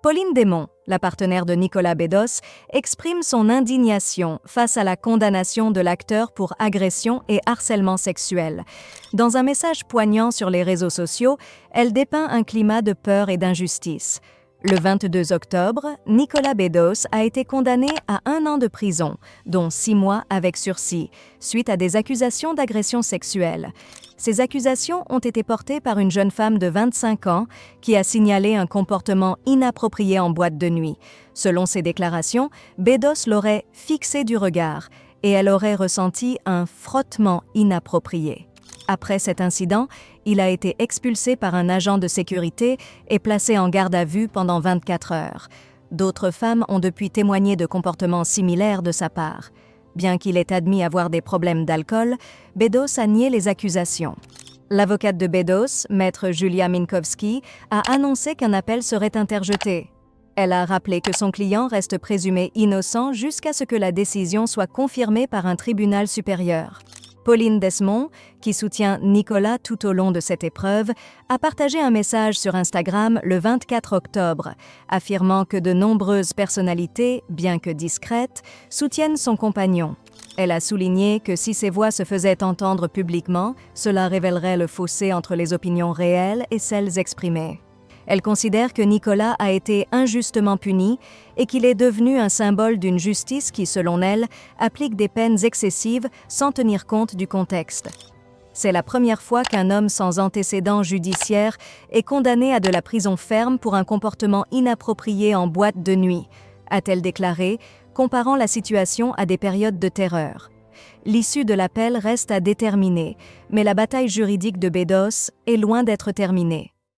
Pauline Desmonts, la partenaire de Nicolas Bedos, exprime son indignation face à la condamnation de l'acteur pour agression et harcèlement sexuel. Dans un message poignant sur les réseaux sociaux, elle dépeint un climat de peur et d'injustice. Le 22 octobre, Nicolas Bedos a été condamné à 1 an de prison, dont 6 mois avec sursis, suite à des accusations d'agression sexuelle. Ces accusations ont été portées par une jeune femme de 25 ans qui a signalé un comportement inapproprié en boîte de nuit. Selon ses déclarations, Bedos l'aurait fixé du regard et elle aurait ressenti un frottement inapproprié. Après cet incident, il a été expulsé par un agent de sécurité et placé en garde à vue pendant 24 heures. D'autres femmes ont depuis témoigné de comportements similaires de sa part. Bien qu'il ait admis avoir des problèmes d'alcool, Bedos a nié les accusations. L'avocate de Bedos, maître Julia Minkowski, a annoncé qu'un appel serait interjeté. Elle a rappelé que son client reste présumé innocent jusqu'à ce que la décision soit confirmée par un tribunal supérieur. Pauline Desmonts, qui soutient Nicolas tout au long de cette épreuve, a partagé un message sur Instagram le 24 octobre, affirmant que de nombreuses personnalités, bien que discrètes, soutiennent son compagnon. Elle a souligné que si ses voix se faisaient entendre publiquement, cela révélerait le fossé entre les opinions réelles et celles exprimées. Elle considère que Nicolas a été injustement puni et qu'il est devenu un symbole d'une justice qui, selon elle, applique des peines excessives sans tenir compte du contexte. C'est la première fois qu'un homme sans antécédent judiciaire est condamné à de la prison ferme pour un comportement inapproprié en boîte de nuit, a-t-elle déclaré, comparant la situation à des périodes de terreur. L'issue de l'appel reste à déterminer, mais la bataille juridique de Bedos est loin d'être terminée.